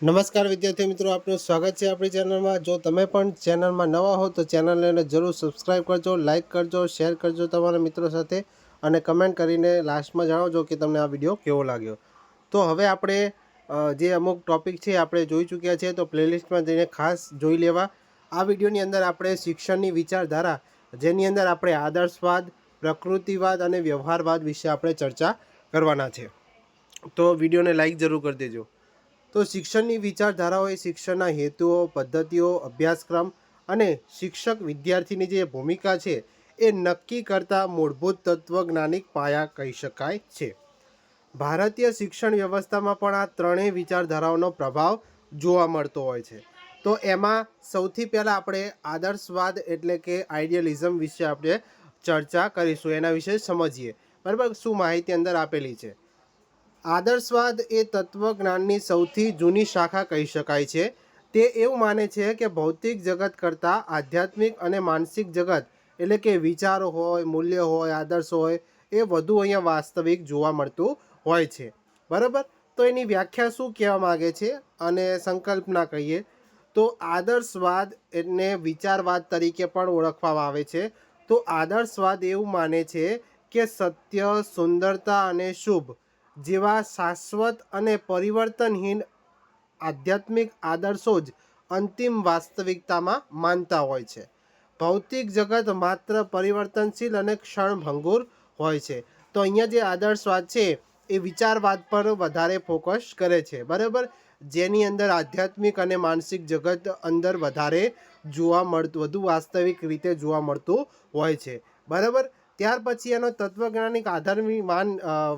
નમસ્કાર વિદ્યાર્થી મિત્રો, આપનું સ્વાગત છે આપણી ચેનલમાં। જો તમે પણ ચેનલમાં નવા હો તો ચેનલને જરૂર સબસ્ક્રાઈબ કરજો, લાઇક કરજો, શેર કરજો તમારા મિત્રો સાથે અને કમેન્ટ કરીને લાસ્ટમાં જણાવજો કે તમને આ વિડીયો કેવો લાગ્યો। તો હવે આપણે જે અમુક ટૉપિક છે આપણે જોઈ ચૂક્યા છે, તો પ્લેલિસ્ટમાં જઈને ખાસ જોઈ લેવા। આ વિડીયોની અંદર આપણે શિક્ષણની વિચારધારા, જેની અંદર આપણે આદર્શવાદ, પ્રકૃતિવાદ અને વ્યવહારવાદ વિશે આપણે ચર્ચા કરવાના છે, તો વિડીયોને લાઇક જરૂર કરી દેજો। તો શિક્ષણની વિચારધારાઓ એ શિક્ષણના હેતુઓ, પદ્ધતિઓ, અભ્યાસક્રમ અને શિક્ષક વિદ્યાર્થીની જે ભૂમિકા છે એ નક્કી કરતા મૂળભૂત તત્વજ્ઞાનિક પાયા કહી શકાય છે। ભારતીય શિક્ષણ વ્યવસ્થામાં પણ આ ત્રણેય વિચારધારાઓનો પ્રભાવ જોવા મળતો હોય છે। તો એમાં સૌથી પહેલાં આપણે આદર્શવાદ એટલે કે આઈડિયલિઝમ વિશે આપણે ચર્ચા કરીશું, એના વિશે સમજીએ, બરાબર। શું માહિતી અંદર આપેલી છે? આદર્શવાદ એ તત્વજ્ઞાનની સૌથી જૂની શાખા કહી શકાય છે। તે એવું માને છે કે ભૌતિક જગત કરતાં આધ્યાત્મિક અને માનસિક જગત એટલે કે વિચારો હોય, મૂલ્ય હોય, આદર્શો હોય એ વધુ અહીંયા વાસ્તવિક જોવા મળતું હોય છે, બરાબર। તો એની વ્યાખ્યા શું કહેવા માગે છે અને સંકલ્પના કહીએ તો આદર્શવાદ એને વિચારવાદ તરીકે પણ ઓળખવામાં આવે છે। તો આદર્શવાદ એવું માને છે કે સત્ય, સુંદરતા અને શુભ જેવા શાશ્વત અને પરિવર્તનહીન આધ્યાત્મિક આદર્શો જ અંતિમ વાસ્તવિકતામાં માનતા હોય છે। ભૌતિક જગત માત્ર પરિવર્તનશીલ અને ક્ષણભંગુર હોય છે। તો અહીંયા જે આદર્શવાદ છે એ વિચારવાદ પર વધારે ફોકસ કરે છે, બરાબર, જેની અંદર આધ્યાત્મિક અને માનસિક જગત અંદર વધારે જોવા મળતું, વધુ વાસ્તવિક રીતે જોવા મળતું હોય છે, બરાબર। ત્યાર પછી એનો તત્વજ્ઞાનિક આધારની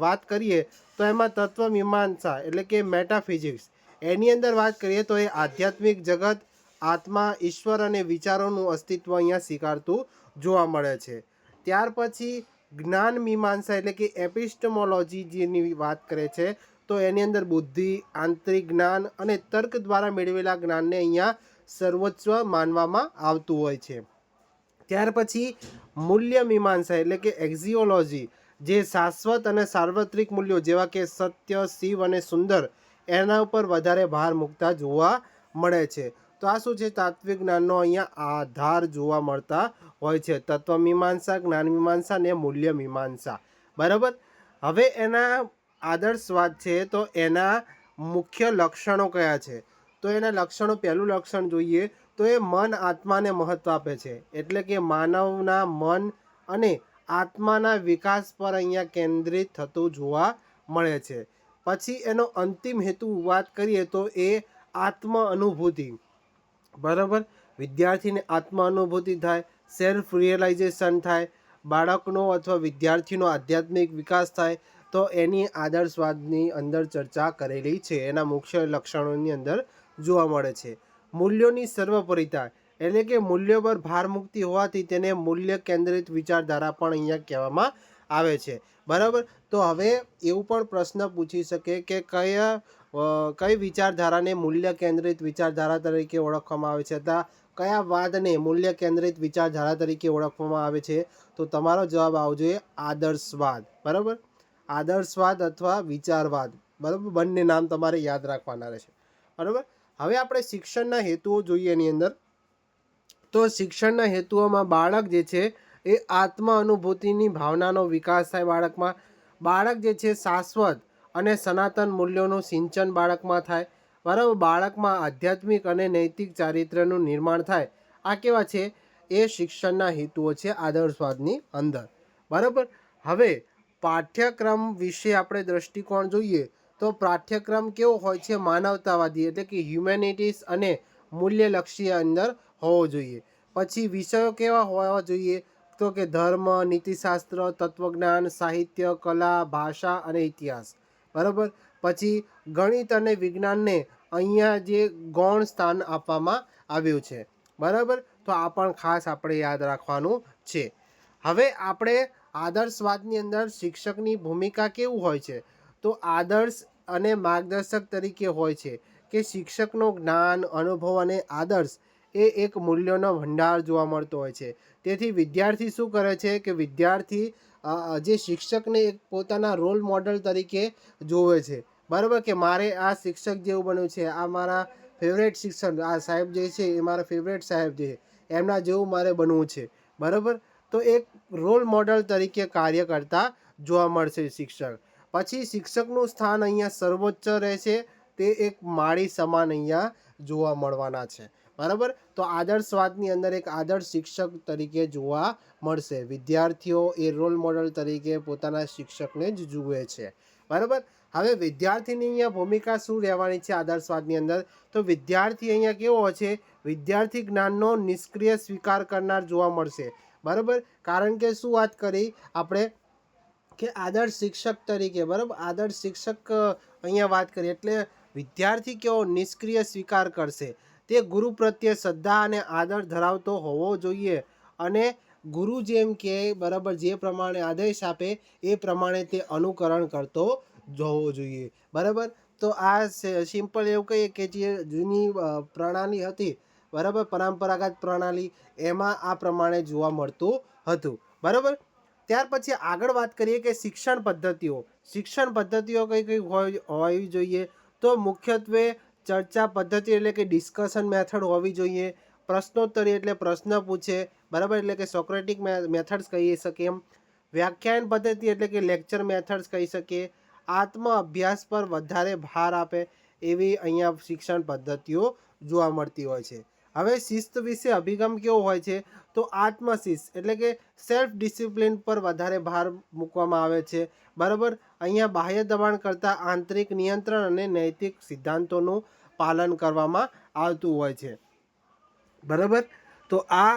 વાત કરીએ તો એમાં તત્વમીમાંસા એટલે કે મેટાફિઝિક્સ, એની અંદર વાત કરીએ તો એ આધ્યાત્મિક જગત, આત્મા, ઈશ્વર અને વિચારોનું અસ્તિત્વ અહીંયા સ્વીકારતું જોવા મળે છે। ત્યાર પછી જ્ઞાન મીમાંસા એટલે કે એપિસ્ટમોલોજી જેની વાત કરે છે, તો એની અંદર બુદ્ધિ, આંતરિક જ્ઞાન અને તર્ક દ્વારા મેળવેલા જ્ઞાનને અહીંયા સર્વોચ્ચ માનવામાં આવતું હોય છે। ત્યાર પછી મૂલ્ય મીમાંસા એટલે કે એક્ઝિયોલોજી, જે શાશ્વત અને સાર્વત્રિક મૂલ્યો જેવા કે સત્ય, શિવ અને સુંદર એના ઉપર વધારે ભાર મૂકતા જોવા મળે છે। તો આ શું છે? તાત્વિક જ્ઞાનનો અહીંયા આધાર જોવા મળતા હોય છે, તત્વમીમાંસા, જ્ઞાનમીમાંસા અને મૂલ્ય મીમાંસા, બરાબર। હવે એના આદર્શવાદ છે તો એના મુખ્ય લક્ષણો કયા છે? તો એના લક્ષણો, પહેલું લક્ષણ જોઈએ તો એ મન આત્માને મહત્ત્વ આપે છે, એટલે કે માનવના મન અને આત્માના વિકાસ પર અહીંયા કેન્દ્રિત થતું જોવા મળે છે। પછી એનો અંતિમ હેતુ વાત કરીએ તો એ આત્મ અનુભૂતિ, બરાબર, વિદ્યાર્થીને આત્મ અનુભૂતિ થાય, સેલ્ફ રિયલાઇઝેશન થાય, બાળકનો અથવા વિદ્યાર્થીનો આધ્યાત્મિક વિકાસ થાય, તો એની આદર્શવાદની અંદર ચર્ચા કરેલી છે, એના મુખ્ય લક્ષણોની અંદર જોવા મળે છે। મૂલ્યોની સર્વોપરિતા એટલે કે મૂલ્યો પર ભાર મૂકતી હોવાથી તેને મૂલ્ય કેન્દ્રિત વિચારધારા પણ અહીંયા કહેવામાં આવે છે, બરાબર। તો હવે એવું પણ પ્રશ્ન પૂછી શકે કે કઈ વિચારધારાને મૂલ્ય કેન્દ્રિત વિચારધારા તરીકે ઓળખવામાં આવે છે, અથવા કયા વાદને મૂલ્ય કેન્દ્રિત વિચારધારા તરીકે ઓળખવામાં આવે છે? તો તમારો જવાબ આવજો એ આદર્શવાદ, બરાબર, આદર્શવાદ અથવા વિચારવાદ, બરાબર, બંને નામ તમારે યાદ રાખવાના રહેશે, બરાબર। હવે આપણે શિક્ષણના હેતુઓ જોઈએ એની અંદર, તો શિક્ષણના હેતુઓમાં બાળક જે છે એ આત્મ અનુભૂતિની ભાવનાનો વિકાસ થાય બાળકમાં, બાળક જે છે શાશ્વત અને સનાતન મૂલ્યોનું સિંચન બાળકમાં થાય, બરાબર, બાળકમાં આધ્યાત્મિક અને નૈતિક ચારિત્ર્યનું નિર્માણ થાય। આ કેવા છે? એ શિક્ષણના હેતુઓ છે આદર્શવાદની અંદર, બરાબર। હવે પાઠ્યક્રમ વિશે આપણે દ્રષ્ટિકોણ જોઈએ તો પાઠ્યક્રમ કેવો હોય છે? માનવતાવાદી એટલે કે હ્યુમેનિટીઝ અને મૂલ્યલક્ષી અંદર હોવો જોઈએ। પછી વિષયો કેવા હોવા જોઈએ? તો કે ધર્મ, નીતિશાસ્ત્ર, તત્વજ્ઞાન, સાહિત્ય, કલા, ભાષા અને ઇતિહાસ, બરાબર। પછી ગણિત અને વિજ્ઞાનને અહીંયા જે ગૌણ સ્થાન આપવામાં આવ્યું છે, બરાબર। તો આ પણ ખાસ આપણે યાદ રાખવાનું છે। હવે આપણે આદર્શવાદની અંદર શિક્ષકની ભૂમિકા કેવું હોય છે? તો આદર્શ અને માર્ગદર્શક તરીકે હોય છે કે શિક્ષકનો જ્ઞાન, અનુભવ અને આદર્શ એ એક મૂલ્યોનો ભંડાર જોવા મળતો હોય છે। તેથી વિદ્યાર્થી શું કરે છે કે વિદ્યાર્થી જે શિક્ષકને એક પોતાના રોલ મોડલ તરીકે જોવે છે, બરાબર, કે મારે આ શિક્ષક જેવું બનવું છે, આ મારા ફેવરેટ શિક્ષક, આ સાહેબ જે છે એ મારા ફેવરેટ સાહેબ છે, એમના જેવું મારે બનવું છે. બરાબર, તો એક રોલ મોડલ તરીકે કાર્ય કરતા જોવા મળશે શિક્ષક. પછી શિક્ષકનું સ્થાન અહીંયા સર્વોચ્ચ રહેશે, તે એક માળી સમાન અહીંયા જોવા મળવાના છે. બરાબર, તો આદર્શવાદની અંદર એક આદર્શ શિક્ષક તરીકે જોવા મળશે. વિદ્યાર્થીઓ એ રોલ મોડલ તરીકે પોતાના શિક્ષકને જ જુએ છે. બરાબર, હવે વિદ્યાર્થીની અહીંયા ભૂમિકા શું રહેવાની છે આદર્શવાદની અંદર? તો વિદ્યાર્થી અહીંયા કેવો છે? વિદ્યાર્થી જ્ઞાનનો નિષ્ક્રિય સ્વીકાર કરનાર જોવા મળશે. બરાબર, કારણ કે શું વાત કરી આપણે કે આદર્શ શિક્ષક તરીકે, બરાબર, આદર્શ શિક્ષક અહીંયા વાત કરીએ એટલે વિદ્યાર્થી કેવો નિષ્ક્રિય સ્વીકાર કરશે. તે ગુરુ પ્રત્યે શ્રદ્ધા અને આદર ધરાવતો હોવો જોઈએ અને ગુરુ જેમ કે, બરાબર, જે પ્રમાણે આદેશ આપે એ પ્રમાણે તે અનુકરણ કરતો હોવો જોઈએ. બરાબર, તો આ સિમ્પલ એવું કહીએ કે જે જૂની પ્રણાલી હતી, બરાબર, પરંપરાગત પ્રણાલી, એમાં આ પ્રમાણે જોવા મળતું હતું. બરાબર, ત્યાર પછી આગળ વાત કરીએ કે શિક્ષણ પદ્ધતિઓ. શિક્ષણ પદ્ધતિઓ કઈ કઈ હોવી જોઈએ? તો મુખ્યત્વે ચર્ચા પદ્ધતિ એટલે કે ડિસ્કશન મેથડ હોવી જોઈએ. પ્રશ્નોત્તરી એટલે પ્રશ્ન પૂછે, બરાબર, એટલે કે સોક્રેટિક મેથડ્સ કહી શકીએ એમ. વ્યાખ્યાન પદ્ધતિ એટલે કે લેક્ચર મેથડ્સ કહી શકીએ. આત્મ અભ્યાસ પર વધારે ભાર આપે એવી અહીંયા શિક્ષણ પદ્ધતિઓ જોવા મળતી હોય છે. હવે શિસ્ત વિશે અભિગમ કેવો હોય છે? તો આત્મશિસ્ત એટલે કે સેલ્ફ ડિસિપ્લિન પર વધારે ભાર મૂકવામાં આવે છે. બરાબર, અહીંયા બાહ્ય દબાણ કરતાં આંતરિક નિયંત્રણ અને નૈતિક સિદ્ધાંતોનું પાલન કરવામાં આવતું હોય છે. બરાબર, તો આ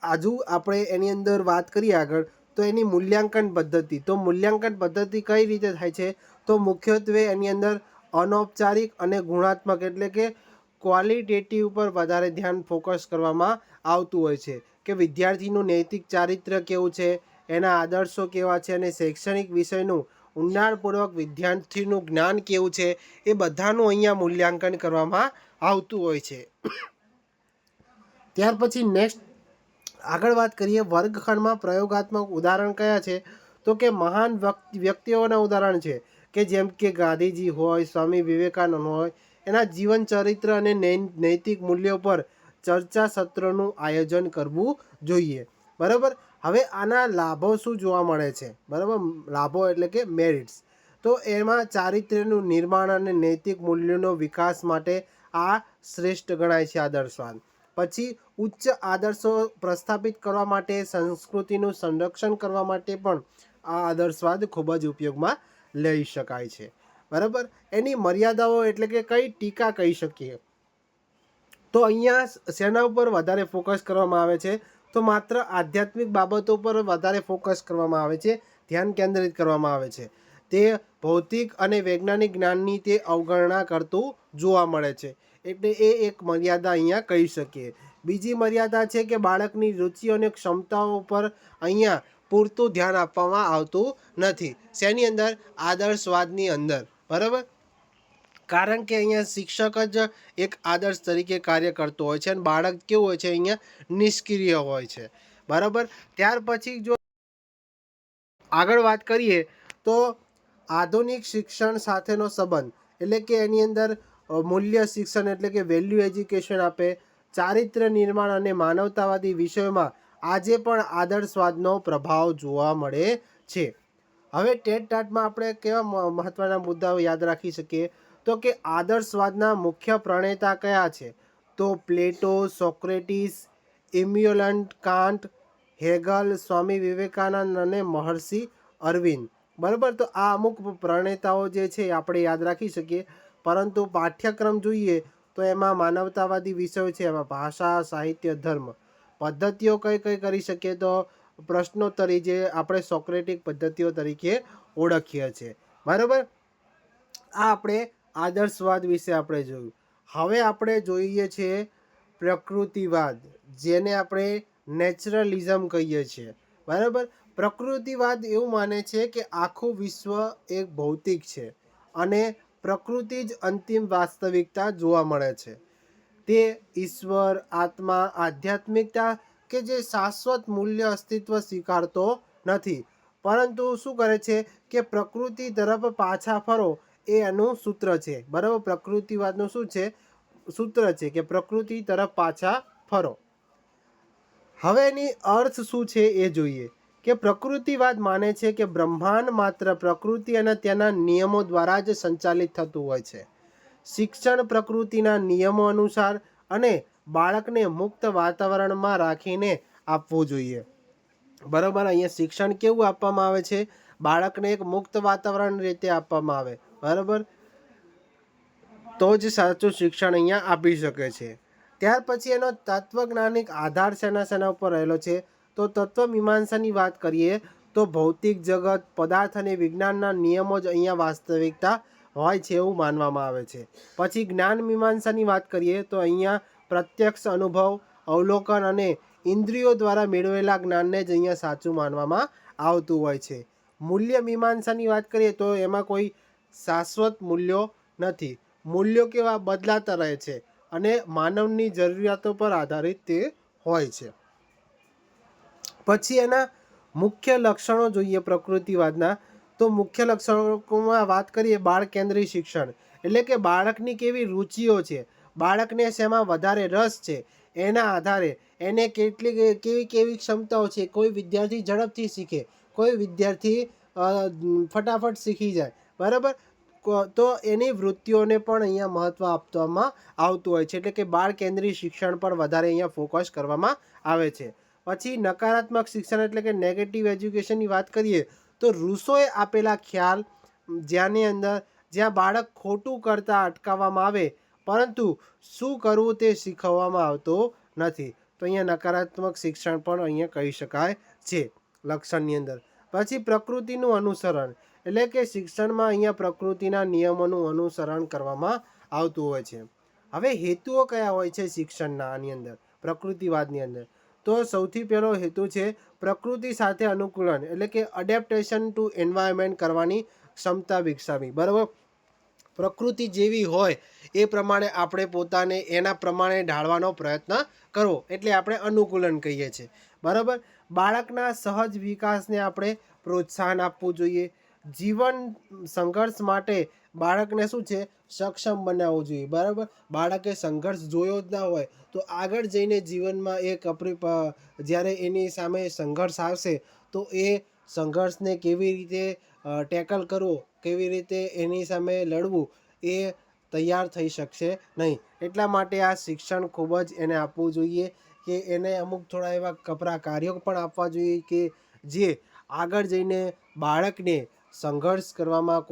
આજુ આપણે એની અંદર વાત કરીએ આગળ, તો એની મૂલ્યાંકન પદ્ધતિ. તો મૂલ્યાંકન પદ્ધતિ કઈ રીતે થાય છે? તો મુખ્યત્વે એની અંદર અનૌપચારિક અને ગુણાત્મક એટલે કે ક્વોલિટેટિવ પર વધારે ધ્યાન ફોકસ કરવામાં આવતું હોય છે કે વિદ્યાર્થીનું નૈતિક ચારિત્ર્ય કેવું છે, એના આદર્શો કેવા છે અને શૈક્ષણિક વિષયનું ઊંડાણપૂર્વક વિદ્યાર્થીનું જ્ઞાન કેવું છે, એ બધાનું અહીંયા મૂલ્યાંકન કરવામાં આવતું હોય છે. ત્યાર પછી નેક્સ્ટ આગળ વાત કરીએ, વર્ગખંડમાં પ્રયોગાત્મક ઉદાહરણ કયા છે? તો કે મહાન વ્યક્તિઓના ઉદાહરણ છે કે જેમ કે ગાંધીજી હોય, સ્વામી વિવેકાનંદ હોય, એના જીવન ચરિત્ર અને નૈતિક મૂલ્યો પર ચર્ચા સત્રનું આયોજન કરવું જોઈએ. બરાબર, હવે આના લાભો શું જોવા મળે છે? બરાબર, લાભો એટલે કે મેરિટ્સ. તો એમાં ચારિત્ર્યનું નિર્માણ અને નૈતિક મૂલ્યોનો વિકાસ માટે આ શ્રેષ્ઠ ગણાય છે આદર્શવાદ. પછી ઉચ્ચ આદર્શો પ્રસ્થાપિત કરવા માટે, સંસ્કૃતિનું સંરક્ષણ કરવા માટે પણ આ આદર્શવાદ ખૂબ જ ઉપયોગમાં લઈ શકાય છે. બરાબર, એની મર્યાદાઓ એટલે કે કઈ ટીકા કહી શકીએ? તો અહીંયા શેના ઉપર વધારે ફોકસ કરવામાં આવે છે? તો માત્ર આધ્યાત્મિક બાબતો પર વધારે ફોકસ કરવામાં આવે છે, ધ્યાન કેન્દ્રિત કરવામાં આવે છે. તે ભૌતિક અને વૈજ્ઞાનિક જ્ઞાનની તે અવગણના કરતું જોવા મળે છે. એટલે એ એક મર્યાદા અહીંયા કહી શકીએ. બીજી મર્યાદા છે કે બાળકની રુચિ અને ક્ષમતાઓ પર અહીંયા પૂરતું ધ્યાન આપવામાં આવતું નથી. શેની અંદર? આદર્શવાદની અંદર. બરાબર, કારણ કે અહીંયા શિક્ષક જ એક આદર્શ તરીકે કાર્ય કરતો હોય છે અને બાળક કેવું હોય છે? અહીંયા નિષ્ક્રિય હોય છે. બરાબર, ત્યાર પછી જો આગળ વાત કરીએ તો આધુનિક શિક્ષણ સાથેનો સંબંધ એટલે કે એની અંદર મૂલ્ય શિક્ષણ એટલે કે વેલ્યુ એજ્યુકેશન આપે, ચારિત્ર્ય નિર્માણ અને માનવતાવાદી વિષયોમાં આજે પણ આદર્શવાદનો પ્રભાવ જોવા મળે છે. હવે ટેટ ટાટમાં આપણે કેવા મહત્ત્વના મુદ્દાઓ યાદ રાખી શકીએ? તો કે આદર્શવાદના મુખ્ય પ્રણેતા કયા છે? તો પ્લેટો, સોક્રેટિસ, ઇમ્યુઅલ કાન્ટ, હેગલ, સ્વામી વિવેકાનંદ અને મહર્ષિ અરવિંદ. બરાબર, તો આ અમુક પ્રણેતાઓ જે છે આપણે યાદ રાખી શકીએ. પરંતુ પાઠ્યક્રમ જોઈએ તો એમાં માનવતાવાદી વિષયો છે, એમાં ભાષા, સાહિત્ય, ધર્મ. પદ્ધતિઓ કઈ કઈ કરી શકીએ? તો પ્રશ્નોત્તરી, જે આપણે સોક્રેટિક પદ્ધતિઓ તરીકે ઓળખીએ છીએ. બરાબર, આ આપણે આદર્શવાદ વિશે આપણે જોયું. હવે આપણે જોઈએ છીએ પ્રકૃતિવાદ, જેને આપણે નેચરલિઝમ કહીએ છીએ. બરાબર, પ્રકૃતિવાદ એવું માને છે કે આખું વિશ્વ એક ભૌતિક છે અને પ્રકૃતિ જ અંતિમ વાસ્તવિકતા જોવા મળે છે. તે ઈશ્વર, આત્મા, આધ્યાત્મિકતા કે જે શાશ્વત મૂલ્ય અસ્તિત્વ સ્વીકારતો નથી, પરંતુ શું કરે છે કે પ્રકૃતિ તરફ પાછા ફરો એ એનું સૂત્ર છે, બરાબર. પ્રકૃતિવાદનું શું છે સૂત્ર છે કે પ્રકૃતિ તરફ પાછા ફરો. હવે એની અર્થ શું છે એ જોઈએ કે પ્રકૃતિવાદ માને છે કે બ્રહ્માંડ માત્ર પ્રકૃતિ અને તેના નિયમો દ્વારા જ સંચાલિત થતું હોય છે. શિક્ષણ પ્રકૃતિના નિયમો અનુસાર અને બાળકને મુક્ત વાતાવરણમાં રાખીને આપવું જોઈએ, બરાબર. અહીંયા શિક્ષણ કેવું આપવામાં આવે છે? બાળકને એક મુક્ત વાતાવરણ રીતે આપવામાં આવે, બરાબર. તો જ સાચું શિક્ષણ અહીંયા આપી શકે છે. ત્યાર પછી એનો તત્વજ્ઞાનિક આધાર શેના ઉપર રહેલો છે? તો તત્વમીમાંસાની વાત કરીએ તો ભૌતિક જગત, પદાર્થ અને વિજ્ઞાનના નિયમો જ અહીંયા વાસ્તવિકતા હોય છે એવું માનવામાં આવે છે. પછી જ્ઞાન મીમાંસાની વાત કરીએ તો અહીંયા પ્રત્યક્ષ અનુભવ, અવલોકન અને ઇન્દ્રિયો દ્વારા મેળવેલા જ્ઞાનને જ અહીંયા સાચું માનવામાં આવતું હોય છે. મૂલ્ય મીમાંસાની વાત કરીએ તો એમાં કોઈ શાશ્વત મૂલ્યો નથી. મૂલ્યો કેવા બદલાતા રહે છે અને માનવની જરૂરિયાતો પર આધારિત તે હોય છે. પછી એના મુખ્ય લક્ષણો જોઈએ પ્રકૃતિવાદના. તો મુખ્ય લક્ષણોમાં વાત કરીએ બાળ કેન્દ્રિત શિક્ષણ, એટલે કે બાળકની કેવી રુચિઓ છે, બાળકને શેમાં વધારે રસ છે, એના આધારે એને કેવી ક્ષમતાઓ છે. કોઈ વિદ્યાર્થી ઝડપથી શીખે, કોઈ વિદ્યાર્થી ફટાફટ શીખી જાય, બરાબર. તો એની વૃત્તિઓને પણ અહીંયા મહત્ત્વ આપવામાં આવતું હોય છે, એટલે કે બાળ કેન્દ્રિત શિક્ષણ પર વધારે અહીંયા ફોકસ કરવામાં આવે છે. પછી નકારાત્મક શિક્ષણ એટલે કે નેગેટિવ એજ્યુકેશનની વાત કરીએ તો રૂસોએ આપેલા ખ્યાલ જ્યાં બાળક ખોટું કરતાં અટકાવવામાં આવે પરંતુ શું કરવું તે શીખવવામાં આવતું નથી. તો અહીંયા નકારાત્મક શિક્ષણ પણ અહીંયા કહી શકાય છે લક્ષણની અંદર. પછી પ્રકૃતિનું અનુસરણ, એટલે કે શિક્ષણમાં અહીંયા પ્રકૃતિના નિયમોનું અનુસરણ કરવામાં આવતું હોય છે. હવે હેતુઓ કયા હોય છે શિક્ષણના આની અંદર પ્રકૃતિવાદની અંદર? તો સૌથી પહેલો હેતુ છે પ્રકૃતિ સાથે અનુકૂલન, એટલે કે અડેપ્ટેશન ટુ એન્વાયરમેન્ટ કરવાની ક્ષમતા વિકસાવી, બરાબર. પ્રકૃતિ જેવી હોય એ પ્રમાણે આપણે પોતાને એના પ્રમાણે ઢાળવાનો પ્રયત્ન કરવો, એટલે આપણે અનુકૂલન કહીએ છીએ, બરાબર. બાળકના સહજ વિકાસને આપણે પ્રોત્સાહન આપવું જોઈએ. જીવન સંઘર્ષ માટે બાળકને શું છે સક્ષમ બનાવવું જોઈએ, બરાબર. બાળકે સંઘર્ષ જોયો જ ના હોય તો આગળ જઈને જીવનમાં જ્યારે એની સામે સંઘર્ષ આવશે તો એ સંઘર્ષને કેવી રીતે ટેકલ કરવો, કેવી રીતે એની સામે લડવું એ તૈયાર થઈ શકશે નહીં. એટલા માટે આ શિક્ષણ ખૂબ જ એને આપવું જોઈએ કે એને અમુક થોડા એવા કપરા કાર્યો પણ આપવા જોઈએ કે જે આગળ જઈને બાળકને સંઘર્ષ કરવામાં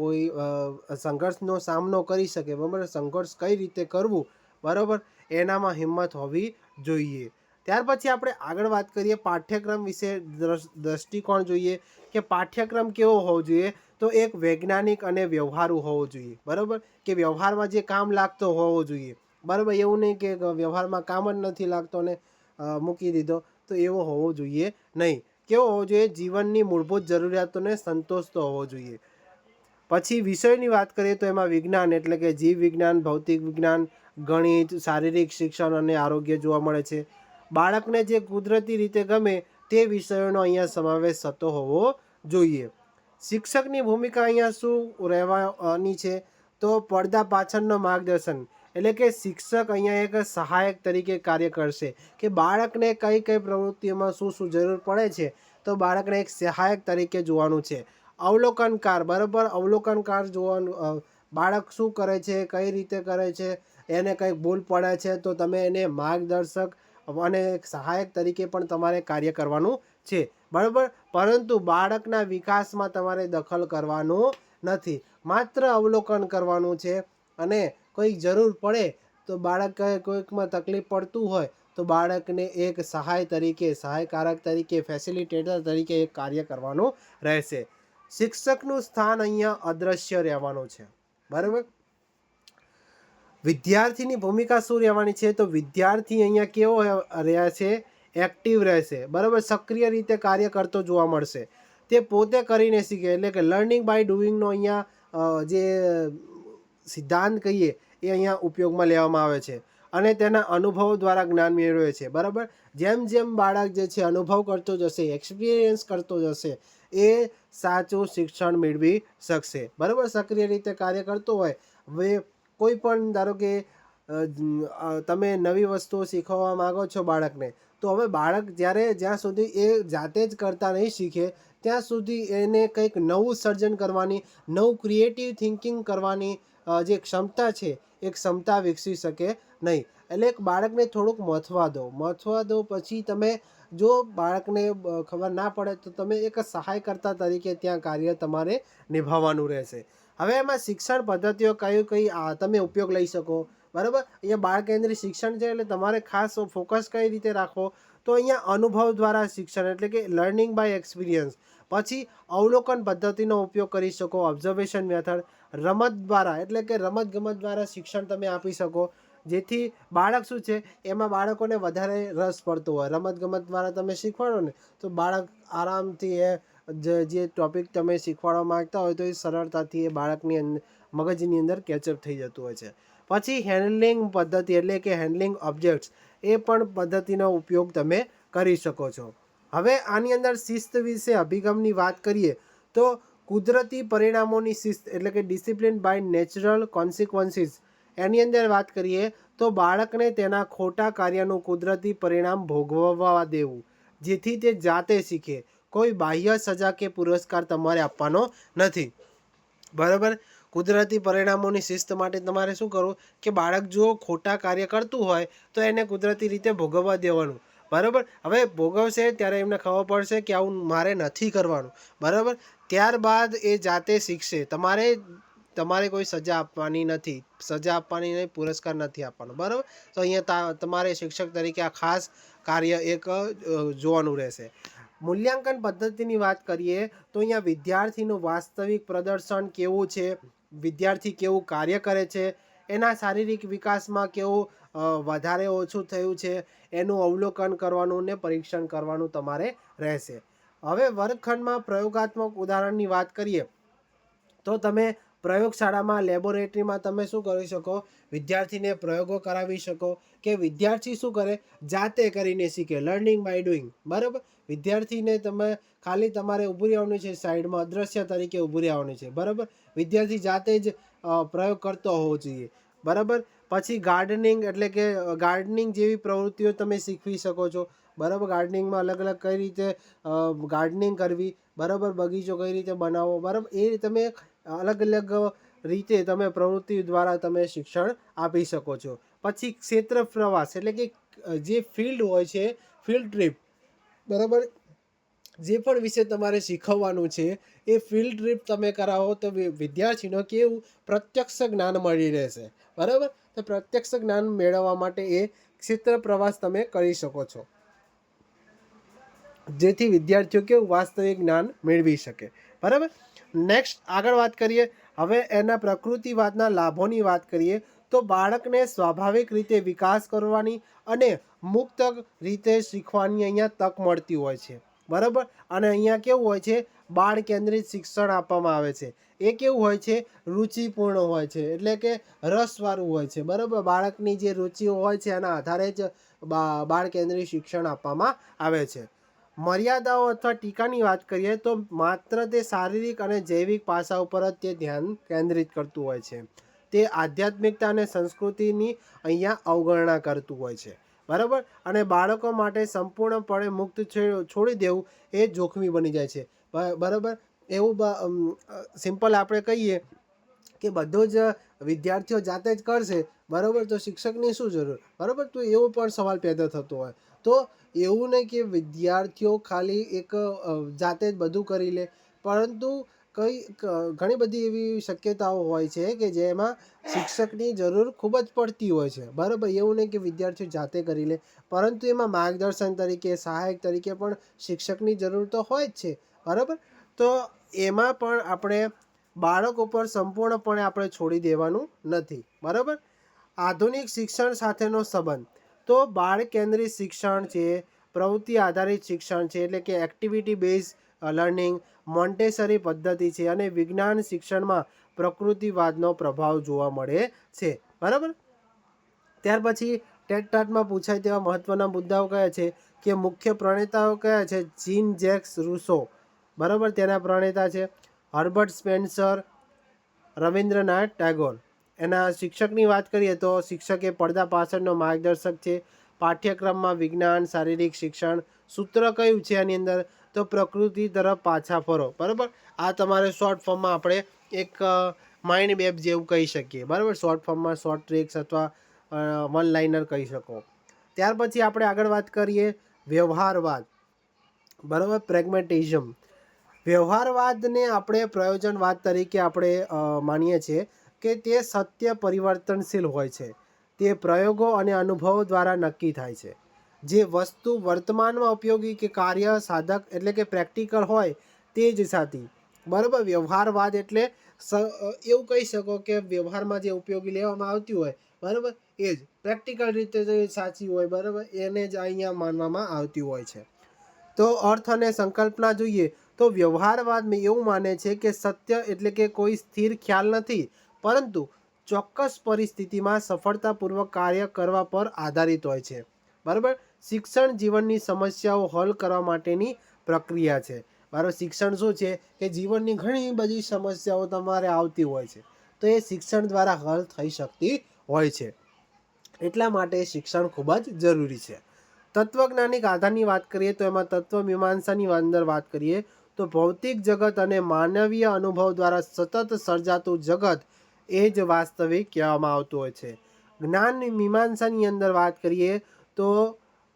સંઘર્ષનો સામનો કરી શકે, બરાબર. સંઘર્ષ કઈ રીતે કરવું, બરાબર, એનામાં હિંમત હોવી જોઈએ. ત્યાર પછી આપણે આગળ વાત કરીએ પાઠ્યક્રમ વિશે. દ્રષ્ટિકોણ જોઈએ કે પાઠ્યક્રમ કેવો હોવો જોઈએ? તો એક વૈજ્ઞાનિક અને વ્યવહારુ હોવો જોઈએ, બરાબર, કે વ્યવહારમાં જે કામ લાગતો હોવો જોઈએ, બરાબર. એવું નહીં કે વ્યવહારમાં કામ જ નથી લાગતો ને મૂકી દીધો, તો એવો હોવો જોઈએ નહીં. કેવો હોવો જોઈએ? જીવનની મૂળભૂત જરૂરિયાતોને સંતોષતો હોવો જોઈએ. પછી વિષયની વાત કરીએ તો એમાં વિજ્ઞાન એટલે કે જીવ વિજ્ઞાન, ભૌતિક વિજ્ઞાન, ગણિત, શારીરિક શિક્ષણ અને આરોગ્ય જોવા મળે છે. બાળકને જે કુદરતી રીતે ગમે તે વિષયોનો અહીંયા સમાવેશ થતો હોવો જોઈએ. શિક્ષકની ભૂમિકા અહીંયા શું રહેવાની છે? તો પડદા પાછળનો માર્ગદર્શન, એટલે કે શિક્ષક અહીંયા એક સહાયક તરીકે કાર્ય કરશે કે બાળકને કઈ પ્રવૃત્તિઓમાં શું જરૂર પડે છે તો બાળકને એક સહાયક તરીકે જોવાનું છે. અવલોકનકાર, બરાબર, અવલોકનકાર જોવાનું, બાળક શું કરે છે, કઈ રીતે કરે છે, એને કંઈક ભૂલ પડે છે તો તમે એને માર્ગદર્શક અને એક સહાયક તરીકે પણ તમારે કાર્ય કરવાનું છે, બરાબર. પરંતુ બાળકના વિકાસમાં તમારે દખલ કરવાનું નથી, માત્ર અવલોકન કરવાનું છે. અને કોઈક જરૂર પડે તો બાળક કોઈકમાં તકલીફ પડતું હોય તો બાળકને એક સહાયકારક તરીકે, ફેસિલિટેટર તરીકે એક કાર્ય કરવાનું રહેશે. શિક્ષકનું સ્થાન અહીંયા અદ્રશ્ય રહેવાનું છે, બરાબર. વિદ્યાર્થીની ભૂમિકા શું રહેવાની છે? તો વિદ્યાર્થી અહીંયા કેવો રહે છે? એક્ટિવ રહેશે, બરાબર, સક્રિય રીતે કાર્ય કરતો જોવા મળશે. તે પોતે કરીને શીખે, એટલે કે લર્નિંગ બાય ડુઈંગનો અહીંયા જે સિદ્ધાંત કહીએ એ અહીંયા ઉપયોગમાં લેવામાં આવે છે. અને તેના અનુભવ દ્વારા જ્ઞાન મેળવે છે, બરાબર. જેમ જેમ બાળક જે છે અનુભવ કરતો જશે, એક્સપિરિયન્સ કરતો જશે, એ સાચું શિક્ષણ મેળવી શકશે. બરાબર, સક્રિય રીતે કાર્ય કરતો હોય. હવે કોઈ પણ ધારો કે તમે નવી વસ્તુઓ શીખવવા માગો છો બાળકને, તો હવે બાળક જ્યાં સુધી એ જાતે જ કરતા નહીં શીખે ત્યાં સુધી એને કંઈક નવું સર્જન કરવાની, નવું ક્રિએટિવ થિંકિંગ કરવાની જે ક્ષમતા છે એ ક્ષમતા વિકસી શકે નહીં. એટલે એક બાળકને થોડુંક મથવા દો. પછી તમે જો બાળકને ખબર ના પડે તો તમે એક સહાયકર્તા તરીકે ત્યાં કાર્ય તમારે નિભાવવાનું રહેશે. હવે એમાં શિક્ષણ પદ્ધતિઓ કઈ તમે ઉપયોગ લઈ શકો. બરાબર, અહીંયા બાળ કેન્દ્રિત શિક્ષણ છે એટલે તમારે ખાસ ફોકસ કઈ રીતે રાખવો, તો અહીંયા અનુભવ દ્વારા શિક્ષણ એટલે કે લર્નિંગ બાય એક્સપિરિયન્સ. પછી અવલોકન પદ્ધતિનો ઉપયોગ કરી શકો, ઓબ્ઝર્વેશન મેથડ. રમત દ્વારા એટલે કે રમતગમત દ્વારા શિક્ષણ તમે આપી શકો, જેથી બાળક શું છે એમાં બાળકોને વધારે રસ પડતો હોય. રમતગમત દ્વારા તમે શીખવાડો ને તો બાળક આરામથી જે ટૉપિક તમે શીખવાડવા માગતા હોય તો એ સરળતાથી એ બાળકની મગજની અંદર કેચઅપ થઈ જતું હોય છે. પછી હેન્ડલિંગ પદ્ધતિ એટલે કે હેન્ડલિંગ ઓબ્જેક્ટ્સ, એ પણ પદ્ધતિનો ઉપયોગ તમે કરી શકો છો. હવે આની અંદર શિસ્ત વિશે અભિગમની વાત કરીએ તો કુદરતી પરિણામોની શિસ્ત એટલે કે ડિસિપ્લિન બાય નેચરલ કોન્સિક્વન્સીસ, એની અંદર વાત કરીએ તો બાળકને તેના ખોટા કાર્યનું કુદરતી પરિણામ ભોગવવા દેવું, જેથી તે જાતે શીખે. કોઈ બાહ્ય સજા કે પુરસ્કાર તમારે આપવાનો નથી. બરાબર, કુદરતી પરિણામોની શિસ્ત માટે તમારે શું કરવું કે બાળક જો ખોટા કાર્ય કરતું હોય તો એને કુદરતી રીતે ભોગવવા દેવાનું. બરાબર, હવે ભોગવશે ત્યારે એમને ખબર પડશે કે આવું મારે નથી કરવાનું. બરાબર, ત્યારબાદ એ જાતે શીખશે. તમારે કોઈ સજા આપવાની નથી, પુરસ્કાર નથી આપવાનો. બરાબર, તો અહીંયા તમારે શિક્ષક તરીકે આ ખાસ કાર્ય એક જોવાનું રહેશે. મૂલ્યાંકન પદ્ધતિની વાત કરીએ તો અહીંયા વિદ્યાર્થીનું વાસ્તવિક પ્રદર્શન કેવું છે, વિદ્યાર્થી કેવું કાર્ય કરે છે, એના શારીરિક વિકાસમાં કેવું વધારે ઓછું થયું છે, એનું અવલોકન કરવાનું ને પરીક્ષણ કરવાનું તમારે રહેશે. હવે વર્ગખંડમાં પ્રયોગાત્મક ઉદાહરણની વાત કરીએ તો તમે પ્રયોગશાળામાં લેબોરેટરીમાં તમે શું કરી શકો, વિદ્યાર્થીને પ્રયોગો કરાવી શકો કે વિદ્યાર્થી શું કરે જાતે કરીને શીખે, લર્નિંગ બાય ડુઈંગ. બરાબર, વિદ્યાર્થીને ખાલી તમારે ઊભું રહેવાનું છે, સાઈડમાં અદ્રશ્ય તરીકે ઊભું રહેવાનું છે. બરાબર, વિદ્યાર્થી જાતે જ પ્રયોગ કરતો હોવો જોઈએ. બરાબર, પછી ગાર્ડનિંગ એટલે કે ગાર્ડનિંગ જેવી પ્રવૃત્તિઓ તમે શીખવી શકો છો. બરાબર, ગાર્ડનિંગમાં અલગ અલગ કઈ રીતે ગાર્ડનિંગ કરવી, બરાબર, બગીચો કઈ રીતે બનાવવો. બરાબર, એ તમે અલગ અલગ રીતે તમે પ્રવૃત્તિ દ્વારા તમે શિક્ષણ આપી શકો છો. પછી ક્ષેત્ર પ્રવાસ એટલે કે જે ફિલ્ડ હોય છે, ફિલ્ડ ટ્રીપ. બરાબર, જે પણ વિશે તમારે શીખવવાનું છે એ ફિલ્ડ ટ્રીપ તમે કરાવો તો વિદ્યાર્થીનો કેવું પ્રત્યક્ષ જ્ઞાન મળી રહેશે. બરાબર, તો પ્રત્યક્ષ જ્ઞાન મેળવવા માટે એ ક્ષેત્ર પ્રવાસ તમે કરી શકો છો, જેથી વિદ્યાર્થીઓ કેવું વાસ્તવિક જ્ઞાન મેળવી શકે. બરાબર, નેક્સ્ટ આગળ વાત કરીએ. હવે એના પ્રકૃતિવાદના લાભોની વાત કરીએ તો બાળકને સ્વાભાવિક રીતે વિકાસ કરવાની અને મુક્ત રીતે શીખવાની અહીંયા તક મળતી હોય છે. બરાબર, અને અહીંયા કેવું હોય છે બાળ કેન્દ્રિત શિક્ષણ આપવામાં આવે છે. એ કેવું હોય છે રુચિપૂર્ણ હોય છે, એટલે કે રસવાળું હોય છે. બરાબર, બાળકની જે રુચિઓ હોય છે એના આધારે જ બાળ કેન્દ્રિત શિક્ષણ આપવામાં આવે છે. મર્યાદાઓ અથવા ટીકાની વાત કરીએ તો માત્ર તે શારીરિક અને જૈવિક પાસા ઉપર જ તે ધ્યાન કેન્દ્રિત કરતું હોય છે. તે આધ્યાત્મિકતા અને સંસ્કૃતિની અહીંયા અવગણના કરતું હોય છે. બરાબર, અને બાળકો માટે સંપૂર્ણપણે મુક્ત છોડી દેવું એ જોખમી બની જાય છે. બરાબર, એવું સિમ્પલ આપણે કહીએ કે બધું જ વિદ્યાર્થીઓ જાતે જ કરશે, બરાબર, તો શિક્ષકની શું જરૂર. બરાબર, તો એવો પણ સવાલ પેદા થતો હોય. તો એવું નહીં કે વિદ્યાર્થીઓ ખાલી એક જાતે જ બધું કરી લે, પરંતુ ઘણી બધી એવી શક્યતાઓ હોય છે કે જેમાં શિક્ષકની જરૂર ખૂબ જ પડતી હોય છે. બરાબર, એવું નહીં કે વિદ્યાર્થીઓ જાતે કરી લે, પરંતુ એમાં માર્ગદર્શન તરીકે, સહાયક તરીકે પણ શિક્ષકની જરૂર તો હોય જ છે. બરાબર, તો એમાં પણ આપણે બાળક ઉપર સંપૂર્ણપણે આપણે છોડી દેવાનું નથી. બરાબર, આધુનિક શિક્ષણ સાથેનો સંબંધ તો બાળ કેન્દ્રિત શિક્ષણ છે, પ્રવૃત્તિ આધારિત શિક્ષણ છે એટલે કે એક્ટિવિટી બેઝ લર્નિંગ, મોન્ટેસરી પદ્ધતિ છે અને વિજ્ઞાન શિક્ષણમાં પ્રકૃતિવાદનો પ્રભાવ જોવા મળે છે. બરાબર, ત્યાર પછી ટેટ-ટાટમાં પૂછાય તેવા મહત્ત્વના મુદ્દાઓ કયા છે કે મુખ્ય પ્રણેતાઓ કયા છે, જીન જેક્સ રૂસો, બરાબર, તેના પ્રણેતા છે હર્બર્ટ સ્પેન્સર, રવિન્દ્રનાથ ટાગોર. એના શિક્ષકની વાત કરીએ તો શિક્ષક એ પડદા પાછળનો માર્ગદર્શક છે. પાઠ્યક્રમમાં વિજ્ઞાન, શારીરિક શિક્ષણ. સૂત્ર કયું છે આની અંદર? તો પ્રકૃતિ તરફ પાછા ફરો. બરાબર, આ તમારે શોર્ટ ફોર્મમાં આપણે એક માઇન્ડ મેપ જેવું કહી શકીએ. બરાબર, શોર્ટ ફોર્મમાં શોર્ટ ટ્રિક્સ અથવા વન લાઇનર કહી શકો. ત્યાર પછી આપણે આગળ વાત કરીએ વ્યવહારવાદ. બરાબર, પ્રેગ્મેટિઝમ. વ્યવહારવાદને આપણે પ્રયોજનવાદ તરીકે આપણે માનીએ છીએ કે તે સત્ય પરિવર્તનશીલ હોય છે. તે પ્રયોગો અને અનુભવો દ્વારા નક્કી થાય છે. જે વસ્તુ વર્તમાનમાં ઉપયોગી કે કાર્ય સાધક એટલે કે પ્રેક્ટિકલ હોય તે જ સાચી. બરાબર, વ્યવહારવાદ એટલે એવું કહી શકો કે વ્યવહારમાં જે ઉપયોગી લેવામાં આવતી હોય, બરાબર, એ જ પ્રેક્ટિકલ રીતે જે સાચી હોય, બરાબર, એને જ અહીંયા માનવામાં આવતી હોય છે. તો અર્થ અને સંકલ્પના જોઈએ તો વ્યવહારવાદ એવું માને છે કે સત્ય એટલે કે કોઈ સ્થિર ખ્યાલ નથી, પરંતુ ચોક્કસ પરિસ્થિતિમાં સફળતાપૂર્વક કાર્ય કરવા પર આધારિત હોય છે. બરાબર, શિક્ષણ જીવનની સમસ્યાઓ હલ કરવા માટેની પ્રક્રિયા છે. બરાબર, શિક્ષણ શું છે કે જીવનની ઘણી બધી સમસ્યાઓ તમારે આવતી હોય છે, તો એ શિક્ષણ દ્વારા હલ થઈ શકતી હોય છે. એટલા માટે શિક્ષણ ખૂબ જ જરૂરી છે. તત્વજ્ઞાનિક આધારની વાત કરીએ તો એમાં તત્વમીમાંસાની અંદર વાત કરીએ તો ભૌતિક જગત અને માનવીય અનુભવ દ્વારા સતત સર્જાતું જગત એ જ વાસ્તવિક કહેવામાં આવતું હોય છે. જ્ઞાન મીમાંસાની અંદર વાત કરીએ તો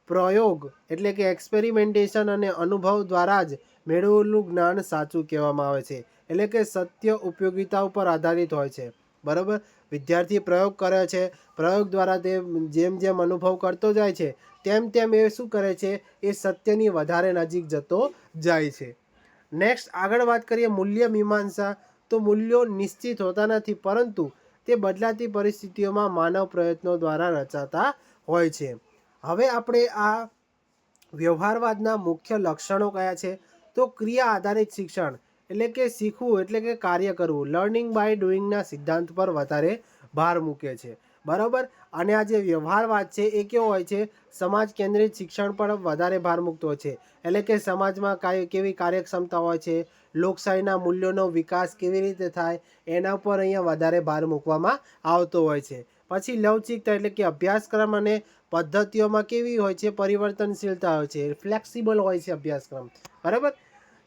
પ્રયોગ એટલે કે એક્સપેરિમેન્ટેશન અને અનુભવ દ્વારા જ મેળવેલું જ્ઞાન સાચું કહેવામાં આવે છે. એટલે કે સત્ય ઉપયોગિતા ઉપર આધારિત હોય છે. બરાબર, વિદ્યાર્થી પ્રયોગ કરે છે, પ્રયોગ દ્વારા તે જેમ જેમ અનુભવ કરતો જાય છે તેમ તેમ એ શું કરે છે, એ સત્યની વધારે નજીક જતો જાય છે. નેક્સ્ટ આગળ વાત કરીએ મૂલ્ય મીમાંસા. તો મૂલ્યો નિશ્ચિત હોતા નથી, પરંતુ તે બદલાતી પરિસ્થિતિઓમાં માનવ પ્રયત્નો દ્વારા રચાતા હોય છે. હવે આપણે આ વ્યવહારવાદના મુખ્ય લક્ષણો કયા છે? તો ક્રિયા આધારિત શિક્ષણ એટલે કે શીખવું એટલે કે કાર્ય કરવું, લર્નિંગ બાય ડુઈંગના સિદ્ધાંત પર વધારે ભાર મૂકે છે. બરાબર, અને આ જે વ્યવહારવાદ છે એ કેવો હોય છે? સમાજ કેન્દ્રિત શિક્ષણ પર વધારે ભાર મૂકતો હોય છે. એટલે કે સમાજમાં કેવી કાર્યક્ષમતા હોય છે, લોકશાહીના મૂલ્યોનો વિકાસ કેવી રીતે થાય, એના પર અહીંયા વધારે ભાર મૂકવામાં આવતો હોય છે. પછી લવચિકતા એટલે કે અભ્યાસક્રમ અને પદ્ધતિઓમાં કેવી હોય છે? પરિવર્તનશીલતા હોય છે, ફ્લેક્સિબલ હોય છે અભ્યાસક્રમ. બરાબર,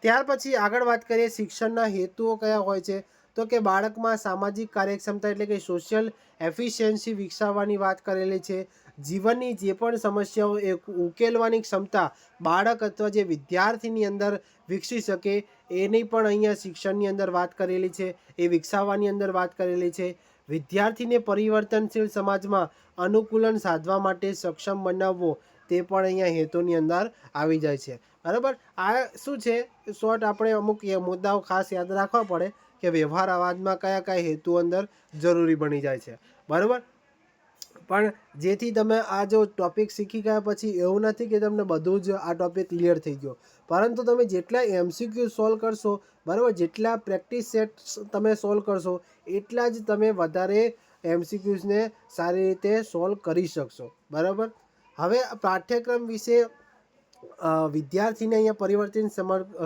ત્યાર પછી આગળ વાત કરીએ શિક્ષણના હેતુઓ કયા હોય છે? તો કે બાળકમાં સામાજિક કાર્યક્ષમતા એટલે કે સોશિયલ એફિશિયન્સી વિકસાવવાની વાત કરેલી છે. જીવનની જે પણ સમસ્યાઓ એ ઉકેલવાની ક્ષમતા બાળક અથવા જે વિદ્યાર્થીની અંદર વિકસી શકે એની પણ અહીંયા શિક્ષણની અંદર વાત કરેલી છે, એ વિકસાવવાની અંદર વાત કરેલી છે. વિદ્યાર્થીને પરિવર્તનશીલ સમાજમાં અનુકૂલન સાધવા માટે સક્ષમ બનાવવો તે પણ અહીંયા હેતુની અંદર આવી જાય છે. બરાબર, આ શું છે શોર્ટ આપણે અમુક મુદ્દાઓ ખાસ યાદ રાખવા પડે કે વ્યવહારવાદમાં કયા કયા હેતુ અંદર જરૂરી બની જાય છે. બરાબર, પણ જેથી તમે આ જો ટૉપિક શીખી ગયા પછી એવું નથી કે તમને બધું જ આ ટૉપિક ક્લિયર થઈ ગયો, પરંતુ તમે જેટલા MCQ સોલ્વ કરશો, બરાબર, જેટલા પ્રેક્ટિસ સેટ તમે સોલ્વ કરશો એટલા જ તમે વધારે MCQસને સારી રીતે સોલ્વ કરી શકશો. બરાબર, હવે પાઠ્યક્રમ વિશે વિદ્યાર્થીને અહીંયા પરિવર્તન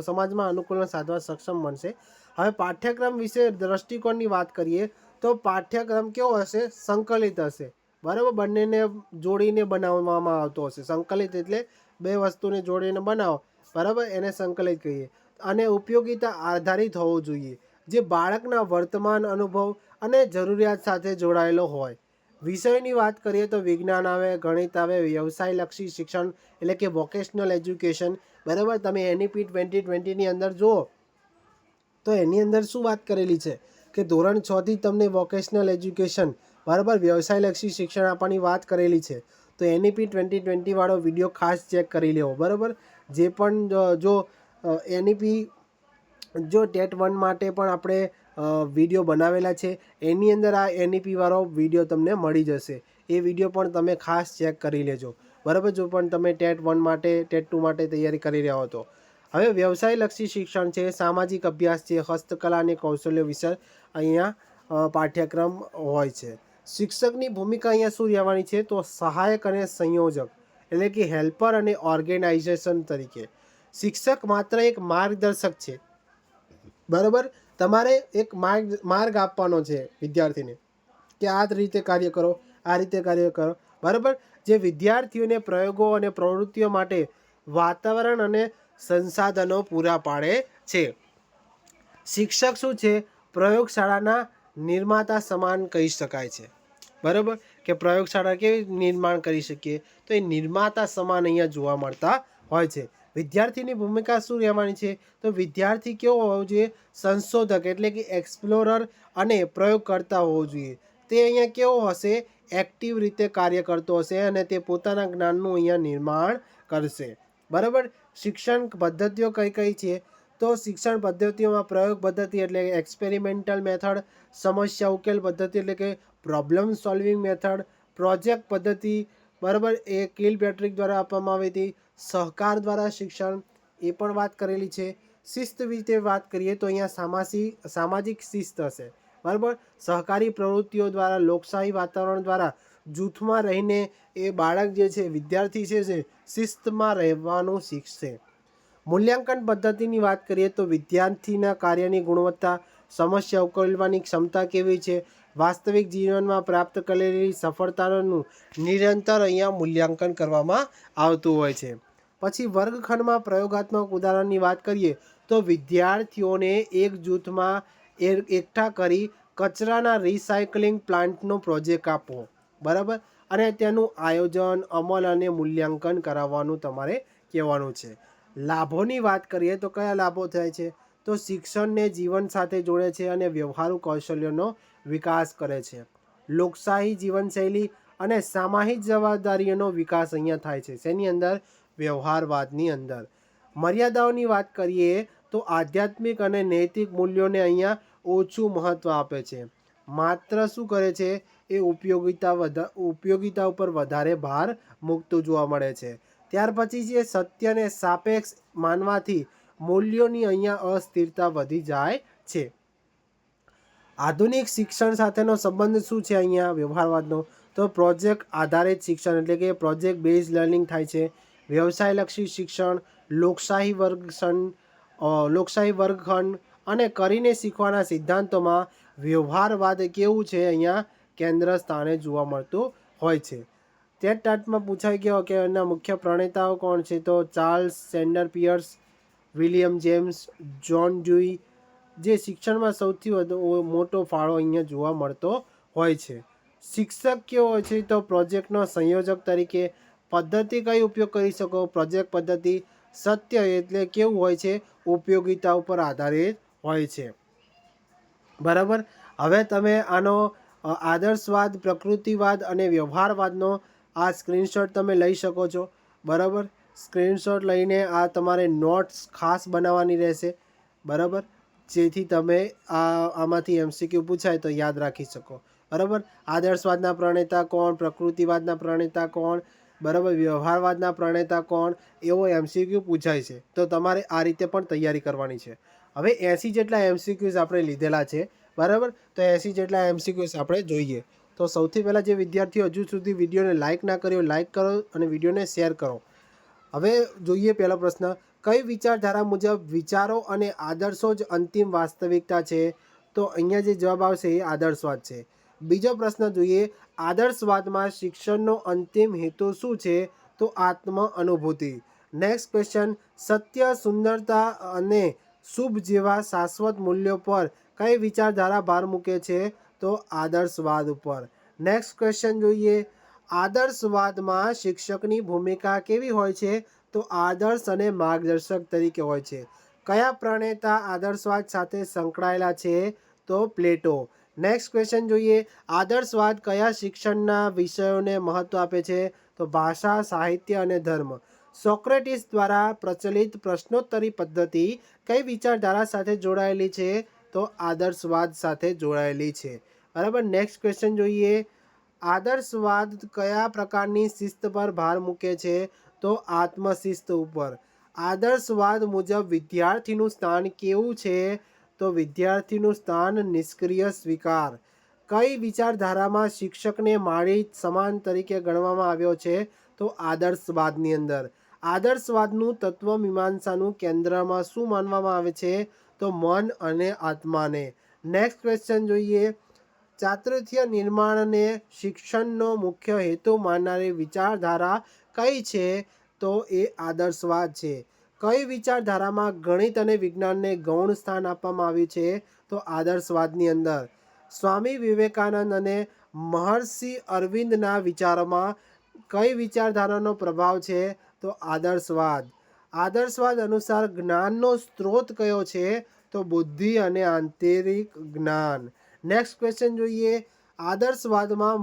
સમાજમાં અનુકૂલન સાધવા સક્ષમ બનશે. હવે પાઠ્યક્રમ વિશે દ્રષ્ટિકોણની વાત કરીએ તો પાઠ્યક્રમ કેવો હશે? સંકલિત હશે. બરાબર, બંનેને જોડીને બનાવવામાં આવતો હશે. સંકલિત એટલે બે વસ્તુને જોડીને બનાવો, બરાબર, એને સંકલિત કહીએ. અને ઉપયોગિતા આધારિત હોવું જોઈએ, જે બાળકના વર્તમાન અનુભવ અને જરૂરિયાત સાથે જોડાયેલો હોય. વિષયની વાત કરીએ તો વિજ્ઞાન આવે, ગણિત આવે, વ્યવસાયલક્ષી શિક્ષણ એટલે કે વોકેશનલ એજ્યુકેશન. બરાબર, તમે NEP 2020ની અંદર જુઓ તો એની અંદર શું વાત કરેલી છે કે ધોરણ 6થી તમને વોકેશનલ એજ્યુકેશન, બરાબર, વ્યવસાયલક્ષી શિક્ષણ આપવાની વાત કરેલી છે. તો NEP 2020 વાળો વિડીયો ખાસ ચેક કરી લેવો. બરાબર, જે પણ જો NEP જો ટેટ 1 માટે પણ આપણે વિડીયો બનાવેલા છે, એની અંદર આ NEP વાળો વિડીયો તમને મળી જશે. એ વિડીયો પણ તમે ખાસ ચેક કરી લેજો. બરાબર, જો પણ તમે ટેટ 1 માટે ટેટ 2 માટે તૈયારી કરી રહ્યા હો તો. હવે વ્યવસાયલક્ષી શિક્ષણ છે, સામાજિક અભ્યાસ છે, હસ્તકલા અને કૌશલ્ય વિષય અહીંયા પાઠ્યક્રમ હોય છે. શિક્ષકની ભૂમિકા અહીંયા શું રહેવાની છે? તો સહાયક અને સંયોજક એટલે કે હેલ્પર અને ઓર્ગેનાઇઝેશન તરીકે. શિક્ષક માત્ર એક માર્ગદર્શક છે, બરાબર. તમારે એક માર્ગ આપવાનો છે વિદ્યાર્થીને કે આ રીતે કાર્ય કરો, આ રીતે કાર્ય કરો, બરાબર. જે વિદ્યાર્થીઓને પ્રયોગો અને પ્રવૃત્તિઓ માટે વાતાવરણ અને સંસાધનો પૂરા પાડે છે. શિક્ષક શું છે? પ્રયોગશાળાના નિર્માતા સમાન કહી શકાય છે, બરાબર. કે પ્રયોગશાળા કેવી નિર્માણ કરી શકીએ, તો એ નિર્માતા સમાન અહીંયા જોવા મળતા હોય છે. વિદ્યાર્થીની ભૂમિકા શું રહેવાની છે? તો વિદ્યાર્થી કેવો હોવો જોઈએ? સંશોધક એટલે કે એક્સપ્લોરર અને પ્રયોગકર્તા હોવો જોઈએ. તે અહીંયા કેવો હશે? એક્ટિવ રીતે કાર્ય કરતો હશે અને તે પોતાના જ્ઞાનનું અહીંયા નિર્માણ કરશે, બરાબર. શિક્ષણ પદ્ધતિઓ કઈ કઈ છે? તો શિક્ષણ પદ્ધતિઓમાં પ્રયોગ પદ્ધતિ એટલે એક્સપેરિમેન્ટલ મેથડ, સમસ્યા ઉકેલ પદ્ધતિ એટલે કે પ્રોબ્લેમ સોલ્વિંગ મેથડ, પ્રોજેક્ટ પદ્ધતિ, બરાબર, એ કિલપેટ્રિક દ્વારા આપવામાં આવી હતી. સહકાર દ્વારા શિક્ષણ, એ પણ વાત કરેલી છે. શિસ્ત વિશે વાત કરીએ તો અહીંયા સામાજિક શિસ્ત હશે, બરાબર. સહકારી પ્રવૃત્તિઓ દ્વારા, લોકશાહી વાતાવરણ દ્વારા જૂથમાં રહીને એ બાળક જે છે, વિદ્યાર્થી છે શિસ્તમાં રહેવાનું શીખશે. મૂલ્યાંકન પદ્ધતિની વાત કરીએ તો વિદ્યાર્થીના કાર્યની ગુણવત્તા, સમસ્યા ઉકેલવાની ક્ષમતા કેવી છે, વાસ્તવિક જીવનમાં પ્રાપ્ત કરેલી સફળતાનું નિરંતર અહીંયા મૂલ્યાંકન કરવામાં આવતું હોય છે. પછી વર્ગખંડમાં પ્રયોગાત્મક ઉદાહરણની વાત કરીએ તો વિદ્યાર્થીઓને એક જૂથમાં એકઠા કરી કચરાના રિસાયકલિંગ પ્લાન્ટનો પ્રોજેક્ટ આપો, બરાબર. અને તેનું આયોજન, અમલ અને મૂલ્યાંકન કરાવવાનું તમારે કહેવાનું છે. લાભોની વાત કરીએ તો કયા લાભો થાય છે? તો શિક્ષણને જીવન સાથે જોડે છે અને વ્યવહારુ કૌશલ્યોનો વિકાસ કરે છે. લોકશાહી જીવનશૈલી અને સામાજિક જવાબદારીઓનો વિકાસ અહીંયા થાય છે. શેની અંદર? વ્યવહારવાદની અંદર. મર્યાદાઓની વાત કરીએ તો આધ્યાત્મિક અને નૈતિક મૂલ્યોને અહીંયા ઓછું મહત્ત્વ આપે છે. માત્ર શું કરે છે? એ ઉપયોગિતા ઉપર વધારે ભાર મૂકતું જોવા મળે છે. ત્યાર પછી જે સત્યને સાપેક્ષ માનવાથી મૂલ્યોની અહીંયા અસ્થિરતા વધી જાય છે. આધુનિક શિક્ષણ સાથેનો સંબંધ શું છે અહીંયા વ્યવહારવાદનો? તો પ્રોજેક્ટ આધારિત શિક્ષણ એટલે કે પ્રોજેક્ટ બેઝ લર્નિંગ થાય છે. વ્યવસાયલક્ષી શિક્ષણ, લોકશાહી વર્ગખંડ અને કરીને શીખવાના સિદ્ધાંતોમાં વ્યવહારવાદ કેવું છે? અહીંયા કેન્દ્ર સ્થાને જોવા મળતું હોય છે. ટેટમાં પૂછાઈ ગયો કે એના મુખ્ય પ્રણેતાઓ કોણ છે? તો Charles sender piers, William James, John ડ્યુઈ. જે શિક્ષણમાં સૌથી વધુ મોટો ફાળો અહીંયા જોવા મળતો હોય છે. શિક્ષક કેવો હોય છે? તો પ્રોજેક્ટનો સંયોજક તરીકે. પદ્ધતિ કઈ ઉપયોગ કરી શકો? પ્રોજેક્ટ પદ્ધતિ. સત્ય એટલે કેવું હોય છે? ઉપયોગિતા ઉપર આધારિત હોય છે, બરાબર. હવે તમે આનો આદર્શવાદ, પ્રકૃતિવાદ અને વ્યવહારવાદનો આ સ્ક્રીનશોટ તમે લઈ શકો છો, બરાબર. સ્ક્રીનશોટ લઈને આ તમારે નોટ્સ ખાસ બનાવવાની રહેશે, બરાબર. જેથી તમે આમાંથી MCQ પૂછાય તો યાદ રાખી શકો, બરાબર. આદર્શવાદના પ્રણેતા કોણ? પ્રકૃતિવાદના પ્રણેતા કોણ? બરાબર. વ્યવહારવાદના પ્રણેતા કોણ? એવો MCQ પૂછાય છે. તો તમારે આ રીતે પણ તૈયારી કરવાની છે. હવે 80 જેટલા MCQs આપણે લીધેલા છે, બરાબર. તો 80 જેટલા MCQs આપણે જોઈએ. તો સૌથી પહેલાં જે વિદ્યાર્થીઓ હજુ સુધી વિડીયોને લાઇક ના કર્યો, લાઇક કરો અને વિડીયોને શેર કરો. હવે જોઈએ પહેલો પ્રશ્ન. કઈ વિચારધારા મુજબ વિચારો અને આદર્શો જ અંતિમ વાસ્તવિકતા છે? તો અહીંયા જે જવાબ આવશે એ આદર્શવાદ છે. બીજો પ્રશ્ન જોઈએ. આદર્શવાદમાં શિક્ષણનો અંતિમ હેતુ શું છે? તો આત્મ અનુભૂતિ. Next question. સત્ય, સુંદરતા અને શુભ જેવા શાશ્વત મૂલ્યો પર કઈ વિચારધારા ભાર મૂકે છે? તો આદર્શવાદ ઉપર. નેક્સ્ટ ક્વેશ્ચન જોઈએ. આદર્શવાદમાં શિક્ષકની ભૂમિકા કેવી હોય છે? તો આદર્શ અને માર્ગદર્શક તરીકે હોય છે. કયા પ્રણેતા આદર્શવાદ સાથે સંકળાયેલા છે? તો પ્લેટો. નેક્સ્ટ ક્વેશ્ચન જોઈએ. આદર્શવાદ કયા શિક્ષણના વિષયોને મહત્વ આપે છે? તો ભાષા, સાહિત્ય અને ધર્મ. સોક્રેટિસ દ્વારા પ્રચલિત પ્રશ્નોત્તરી પદ્ધતિ કઈ વિચારધારા સાથે જોડાયેલી છે? તો આદર્શવાદ સાથે જોડાયેલી છે, બરાબર. નેક્સ્ટ ક્વેશ્ચન જોઈએ. આદર્શવાદ કયા પ્રકારની શિસ્ત પર ભાર મૂકે છે? તો આત્મશિસ્ત ઉપર. આદર્શવાદ મુજબ વિદ્યાર્થીનું સ્થાન કેવું છે? તો વિદ્યાર્થીનું સ્થાન નિષ્ક્રિય સ્વીકાર. કઈ વિચારધારામાં શિક્ષકને માળી સમાન તરીકે ગણવામાં આવ્યો છે? તો આદર્શવાદની અંદર. આદર્શવાદનું તત્વમીમાંસાનું કેન્દ્રમાં શું માનવામાં આવે છે? તો મન અને આત્માને. નેક્સ્ટ ક્વેશ્ચન જોઈએ. ચાતુર્થ્ય નિર્માણને શિક્ષણનો મુખ્ય હેતુ માનનારી વિચારધારા કઈ છે? તો એ આદર્શવાદ છે. કઈ વિચારધારામાં ગણિત અને વિજ્ઞાનને ગૌણ સ્થાન આપવામાં આવ્યું છે? તો આદર્શવાદની અંદર. સ્વામી વિવેકાનંદ અને મહર્ષિ અરવિંદના વિચારોમાં કઈ વિચારધારાનો પ્રભાવ છે? તો આદર્શવાદ. આદર્શવાદ અનુસાર જ્ઞાનનો સ્ત્રોત કયો છે? તો બુદ્ધિ અને આંતરિક જ્ઞાન. નેક્સ્ટ ક્વેશ્ચન જોઈએ. આદર્શવાદમાં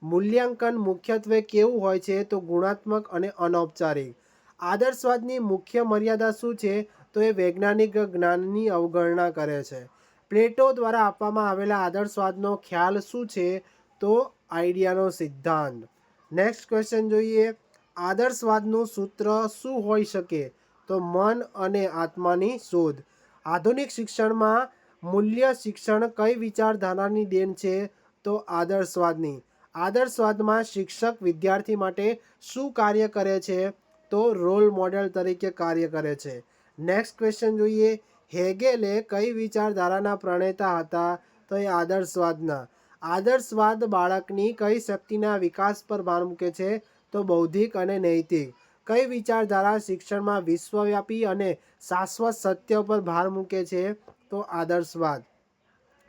મૂલ્યાંકન મુખ્યત્વે કેવું હોય છે? તો ગુણાત્મક અને અનૌપચારિક. આદર્શવાદની મુખ્ય મર્યાદા શું છે? તો એ વૈજ્ઞાનિક જ્ઞાનની અવગણના કરે છે. પ્લેટો દ્વારા આપવામાં આવેલા આદર્શવાદનો ખ્યાલ શું છે? તો આઈડિયાનો સિદ્ધાંત. નેક્સ્ટ ક્વેશ્ચન જોઈએ. આદર્શવાદનું સૂત્ર શું હોઈ શકે? તો મન અને આત્માની શોધ. આધુનિક શિક્ષણમાં મૂલ્ય શિક્ષણ કઈ વિચારધારાની દેન છે? તો આદર્શવાદની. આદર્શવાદમાં શિક્ષક વિદ્યાર્થી માટે શું કાર્ય કરે છે? તો રોલ મોડેલ તરીકે કાર્ય કરે છે. નેક્સ્ટ ક્વેશ્ચન જોઈએ. હેગેલે કઈ વિચારધારાના પ્રણેતા હતા? તો એ આદર્શવાદના. આદર્શવાદ બાળકની કઈ શક્તિના વિકાસ પર ભાર મૂકે છે? તો બૌદ્ધિક અને નૈતિક. કઈ વિચારધારા શિક્ષણમાં વિશ્વવ્યાપી અને શાશ્વત સત્ય પર ભાર મૂકે છે? તો આદર્શવાદ.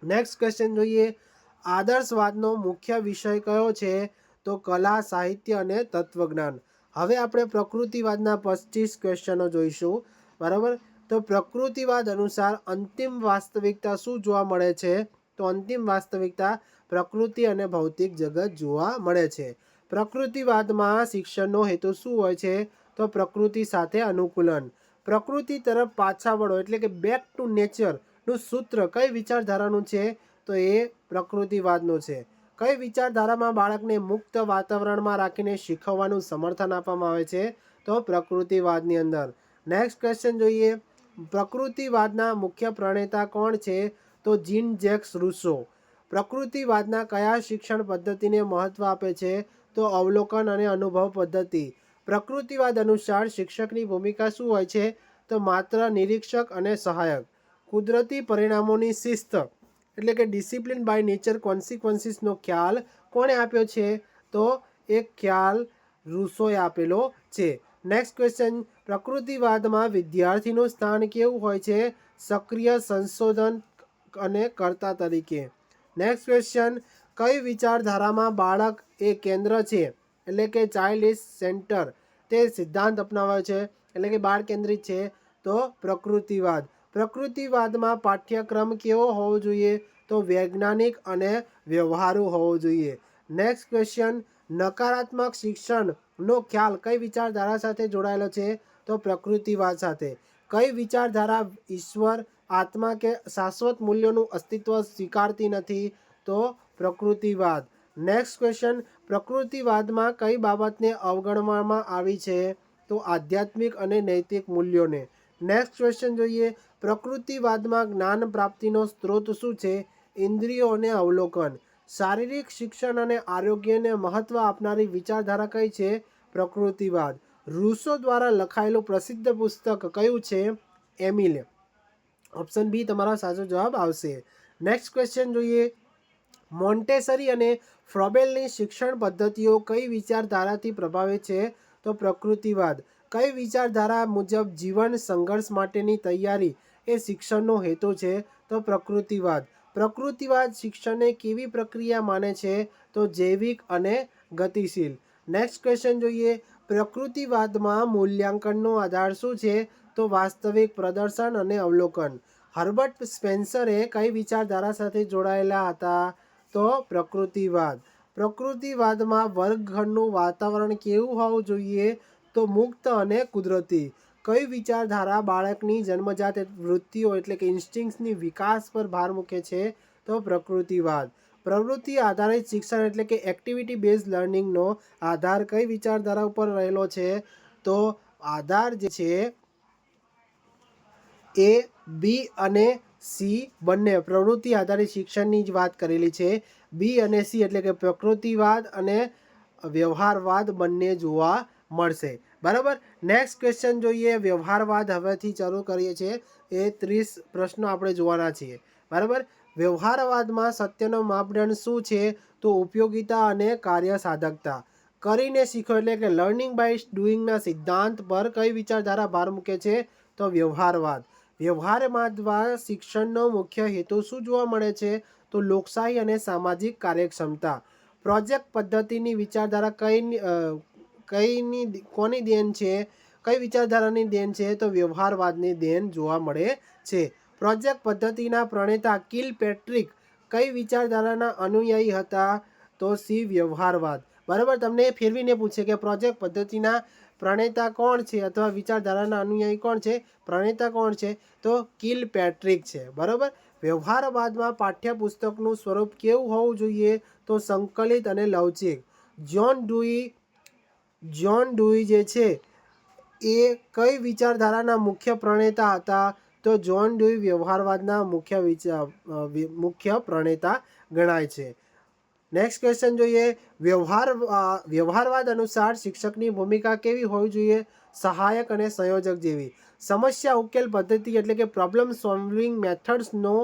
નેક્સ્ટ ક્વેશ્ચન જોઈએ. આદર્શવાદનો મુખ્ય વિષય કયો છે? તો કલા, સાહિત્ય અને તત્વજ્ઞાન. હવે આપણે પ્રકૃતિવાદના 25 ક્વેશ્ચનો જોઈશું. બરાબર. તો પ્રકૃતિવાદ અનુસાર અંતિમ વાસ્તવિકતા શું જોવા મળે છે? તો અંતિમ વાસ્તવિકતા પ્રકૃતિ અને ભૌતિક જગત જોવા મળે છે. પ્રકૃતિવાદમાં શિક્ષણનો હેતુ શું હોય છે? તો પ્રકૃતિ સાથે અનુકૂલન. પ્રકૃતિ તરફ પાછા વળો એટલે કે બેક ટુ નેચરનું સૂત્ર કઈ વિચારધારાનું છે? તો એ પ્રકૃતિવાદનું છે. કઈ વિચારધારામાં બાળકને મુક્ત વાતાવરણમાં રાખીને શીખવવાનું સમર્થન આપવામાં આવે છે? તો પ્રકૃતિવાદની અંદર. નેક્સ્ટ ક્વેશ્ચન જોઈએ. પ્રકૃતિવાદના મુખ્ય પ્રણેતા કોણ છે? તો જીન જેક્સ રૂસો. પ્રકૃતિવાદના કયા શિક્ષણ પદ્ધતિને મહત્વ આપે છે? તો અવલોકન અને અનુભવ પદ્ધતિ. પ્રકૃતિવાદ અનુસાર શિક્ષકની ભૂમિકા શું હોય છે? તો માત્ર નિરીક્ષક અને સહાયક. કુદરતી પરિણામોની શિસ્ત એટલે કે ડિસિપ્લિન બાય નેચર કોન્સિક્વન્સીસનો ખ્યાલ કોણે આપ્યો છે? તો એક ખ્યાલ રૂસોએ આપેલો છે. Next question. પ્રકૃતિવાદમાં વિદ્યાર્થીનું સ્થાન કેવું હોય છે? સક્રિય સંશોધન અને કર્તા તરીકે. Next question. કઈ વિચારધારામાં બાળક એ કેન્દ્ર છે એટલે કે ચાઇલ્ડ ઇઝ સેન્ટર તે સિદ્ધાંત અપનાવાયો છે એટલે કે બાળ કેન્દ્રિત છે? તો પ્રકૃતિવાદ. પ્રકૃતિવાદમાં પાઠ્યક્રમ કેવો હોવો જોઈએ? તો વૈજ્ઞાનિક અને વ્યવહારુ હોવો જોઈએ. Next question. નકારાત્મક શિક્ષણનો ખ્યાલ કઈ વિચારધારા સાથે જોડાયેલો છે? તો પ્રકૃતિવાદ સાથે. કઈ વિચારધારા ઈશ્વર, આત્મા કે શાશ્વત મૂલ્યોનું અસ્તિત્વ સ્વીકારતી નથી? તો પ્રકૃતિવાદ. Next question. પ્રકૃતિવાદમાં કઈ બાબતને અવગણવામાં આવી છે? તો આધ્યાત્મિક અને નૈતિક મૂલ્યોને. નેક્સ્ટ ક્વેશ્ચન જોઈએ. પ્રકૃતિવાદમાં જ્ઞાન પ્રાપ્તિનો સ્ત્રોત શું છે? ઇન્દ્રિયો અને અવલોકન. શારીરિક શિક્ષણ અને આરોગ્યને મહત્વ આપનારી વિચારધારા કઈ છે? પ્રકૃતિવાદ. રૂસો દ્વારા લખાયેલું પ્રસિદ્ધ પુસ્તક કયું છે? એમિલ. ઓપ્શન બી તમારો સાચો જવાબ આવશે. નેક્સ્ટ ક્વેશ્ચન જોઈએ. મોન્ટેસરી અને ફ્રોબેલની શિક્ષણ પદ્ધતિઓ કઈ વિચારધારાથી પ્રભાવિત છે? તો પ્રકૃતિવાદ. કઈ વિચારધારા મુજબ જીવન સંઘર્ષ માટેની તૈયારી એ શિક્ષણનો હેતુ છે? તો પ્રકૃતિવાદ. પ્રકૃતિવાદ શિક્ષણને કેવી પ્રક્રિયા માને છે? તો જૈવિક અને ગતિશીલ. નેક્સ્ટ ક્વેશ્ચન જોઈએ. પ્રકૃતિવાદમાં મૂલ્યાંકનનો આધાર શું છે? તો વાસ્તવિક પ્રદર્શન અને અવલોકન. હર્બર્ટ સ્પેન્સરે કઈ વિચારધારા સાથે જોડાયેલા હતા? તો પ્રકૃતિવાદ. પ્રકૃતિવાદમાં વર્ગખંડનું વાતાવરણ કેવું હોવું જોઈએ? તો મુક્ત અને કુદરતી. કઈ વિચારધારા બાળકની જન્મજાત વૃત્તિઓ એટલે કે ઇન્સ્ટિંક્ટ્સની વિકાસ પર ભાર મૂકે છે? તો પ્રકૃતિવાદ. પ્રવૃત્તિ આધારિત શિક્ષણ એટલે કે એક્ટિવિટી બેઝ લર્નિંગનો આધાર કઈ વિચારધારા ઉપર રહેલો છે? તો આધાર જે છે એ બી અને સી બંને પ્રવૃત્તિ આધારિત શિક્ષણની જ વાત કરેલી છે. બી અને સી એટલે કે પ્રકૃતિવાદ અને વ્યવહારવાદ બંને જોવા મળશે. બરાબર. નેક્સ્ટ ક્વેશ્ચન જોઈએ. વ્યવહારવાદ હવેથી ચાલુ કરીએ છીએ. એ 30 પ્રશ્નો આપણે જોવાના છીએ. બરાબર. વ્યવહારવાદમાં સત્યનો માપદંડ શું છે? તો ઉપયોગિતા અને કાર્યસાધકતા. કરીને શીખો એટલે કે લર્નિંગ બાય ડુઈંગના સિદ્ધાંત પર કઈ વિચારધારા ભાર મૂકે છે? તો વ્યવહારવાદ. વ્યવહારવાદમાં શિક્ષણનો મુખ્ય હેતુ શું જોવા મળે છે? તો લોકશાહી અને સામાજિક કાર્યક્ષમતા. પ્રોજેક્ટ પદ્ધતિની વિચારધારા કોની દેન છે? કઈ વિચારધારાની દેન છે? તો વ્યવહારવાદની દેન જોવા મળે છે. પ્રોજેક્ટ પદ્ધતિના પ્રણેતા કિલપેટ્રિક કઈ વિચારધારાના અનુયાયી હતા? તો સી વ્યવહારવાદ. બરાબર. તમને ફેરવીને પૂછે કે પ્રોજેક્ટ પદ્ધતિના પ્રણેતા કોણ છે અથવા વિચારધારાના અનુયાયી કોણ છે? પ્રણેતા કોણ છે? તો કિલપેટ્રિક છે. બરાબર. વ્યવહારવાદમાં પાઠ્યપુસ્તકનું સ્વરૂપ કેવું હોવું જોઈએ? તો સંકલિત અને લવચિક. જ્હોન ડુઈ જે છે એ કઈ વિચારધારાના મુખ્ય પ્રણેતા હતા? તો જ્હોન ડુઈ વ્યવહારવાદના મુખ્ય પ્રણેતા ગણાય છે. નેક્સ્ટ ક્વેશ્ચન જોઈએ. વ્યવહારવાદ અનુસાર શિક્ષકની ભૂમિકા કેવી હોવી જોઈએ? સહાયક અને સંયોજક જેવી. સમસ્યા ઉકેલ પદ્ધતિ એટલે કે પ્રોબ્લેમ સોલ્વિંગ મેથડ્સનો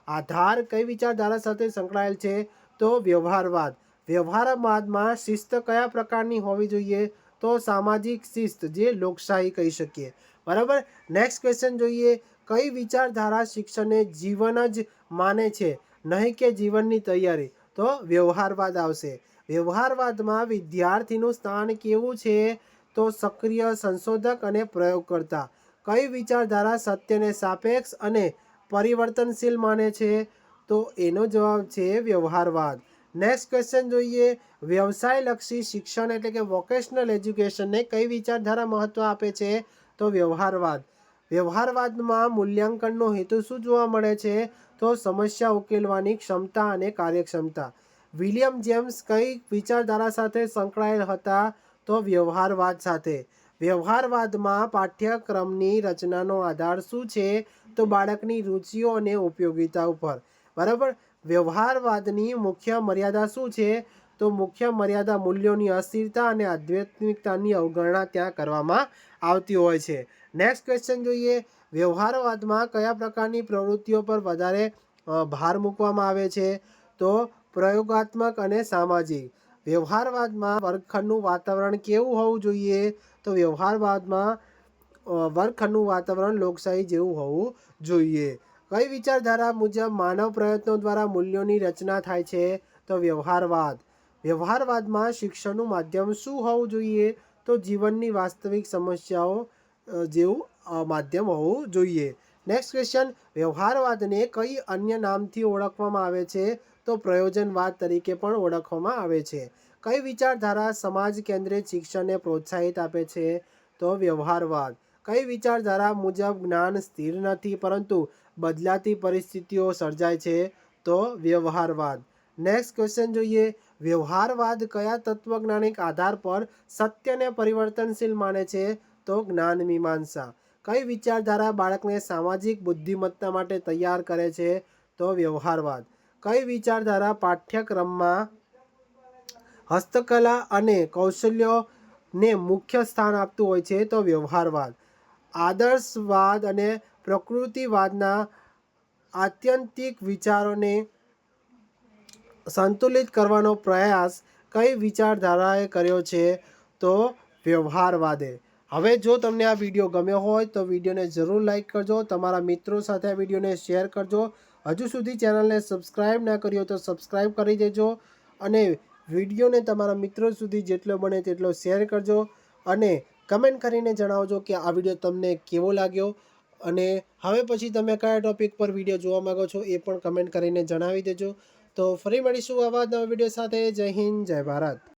આધાર કઈ વિચારધારા સાથે સંકળાયેલ છે? તો વ્યવહારવાદ. વ્યવહારવાદમાં શિસ્ત કયા પ્રકારની હોવી જોઈએ? તો સામાજિક શિસ્ત, જે લોકશાહી કહી શકીએ. બરાબર. નેક્સ્ટ ક્વેશ્ચન જોઈએ. કઈ વિચારધારા શિક્ષણને જીવન જ માને છે, નહીં કે જીવનની તૈયારી? તો વ્યવહારવાદ આવશે. વ્યવહારવાદમાં વિદ્યાર્થીનું સ્થાન કેવું છે? તો સક્રિય, સંશોધક અને પ્રયોગકર્તા. કઈ વિચારધારા સત્યને સાપેક્ષ અને પરિવર્તનશીલ માને છે? તો એનો જવાબ છે વ્યવહારવાદ. નેક્સ્ટ ક્વેશ્ચન જોઈએ. વ્યવસાયલક્ષી શિક્ષણ એટલે કે વોકેશનલ એજ્યુકેશનને કઈ વિચારધારા મહત્વ આપે છે? તો વ્યવહારવાદ. વ્યવહારવાદમાં મૂલ્યાંકનનો હેતુ શું જોવા મળે છે? તો સમસ્યા ઉકેલવાની ક્ષમતા અને કાર્યક્ષમતા. વિલિયમ જેમ્સ કઈ વિચારધારા સાથે સંકળાયેલ હતા? તો વ્યવહારવાદ સાથે. વ્યવહારવાદમાં પાઠ્યક્રમની રચનાનો આધાર શું છે? તો બાળકની રુચિઓ અને ઉપયોગિતા ઉપર. બરાબર. વ્યવહારવાદની મુખ્ય મર્યાદા શું છે? તો મુખ્ય મર્યાદા મૂલ્યોની અસ્થિરતા અને આધ્યાત્મિકતાની અવગણના ત્યાં કરવામાં આવતી હોય છે. નેક્સ્ટ ક્વેશ્ચન જોઈએ. વ્યવહારવાદમાં કયા પ્રકારની પ્રવૃત્તિઓ પર વધારે ભાર મૂકવામાં આવે છે? તો પ્રયોગાત્મક અને સામાજિક. વ્યવહારવાદમાં વર્ગખંડનું વાતાવરણ કેવું હોવું જોઈએ? તો વ્યવહારવાદમાં વર્ગખંડનું વાતાવરણ લોકશાહી જેવું હોવું જોઈએ. કઈ વિચારધારા મુજબ માનવ પ્રયત્નો દ્વારા મૂલ્યોની રચના થાય છે? તો વ્યવહારવાદ. વ્યવહારવાદમાં શિક્ષણનું માધ્યમ શું હોવું જોઈએ? તો જીવનની વાસ્તવિક સમસ્યાઓ જેવું માધ્યમ હોવું જોઈએ. Next question. વ્યવહારવાદને કઈ અન્ય નામથી ઓળખવામાં આવે છે? તો પ્રયોજનવાદ તરીકે પણ ઓળખવામાં આવે છે. કઈ વિચારધારા સમાજ કેન્દ્રિત શિક્ષણને પ્રોત્સાહિત આપે છે? તો વ્યવહારવાદ. કઈ વિચારધારા મુજબ જ્ઞાન સ્થિર નથી પરંતુ બદલાતી પરિસ્થિતિઓ સર્જાય છે? તો વ્યવહારવાદ. નેક્સ્ટ ક્વેશ્ચન જોઈએ. વ્યવહારવાદ કયા તત્વજ્ઞાનિક આધાર પર સત્યને પરિવર્તનશીલ માને છે? તો જ્ઞાન મીમાંસા. કઈ વિચારધારા બાળકને સામાજિક બુદ્ધિમત્તા માટે તૈયાર કરે છે? તો વ્યવહારવાદ. કઈ વિચારધારા પાઠ્યક્રમમાં હસ્તકલા અને કૌશલ્યોને મુખ્ય સ્થાન આપતું હોય છે? તો વ્યવહારવાદ. આદર્શવાદ અને પ્રકૃતિવાદના આત્યંતિક વિચારોને સંતુલિત કરવાનો પ્રયાસ કઈ વિચારધારાએ કર્યો છે? તો વ્યવહારવાદે. હવે જો તમને આ વિડીયો ગમ્યો હોય તો વિડીયોને જરૂર લાઈક કરજો. તમારા મિત્રો સાથે આ વિડીયોને શેર કરજો. હજુ સુધી ચેનલને સબસ્ક્રાઈબ ના કરી હોય તો સબસ્ક્રાઈબ કરી દેજો અને વિડીયોને તમારા મિત્રો સુધી જેટલો બને તેટલો શેર કરજો અને કમેન્ટ કરીને જણાવજો કે આ વિડીયો તમને કેવો લાગ્યો અને હવે પછી તમે કયા ટૉપિક પર વિડીયો જોવા માગો છો એ પણ કમેન્ટ કરીને જણાવી દેજો. તો ફરી મળીશું આવા નવા વિડીયો સાથે. જય હિન્દ, જય ભારત.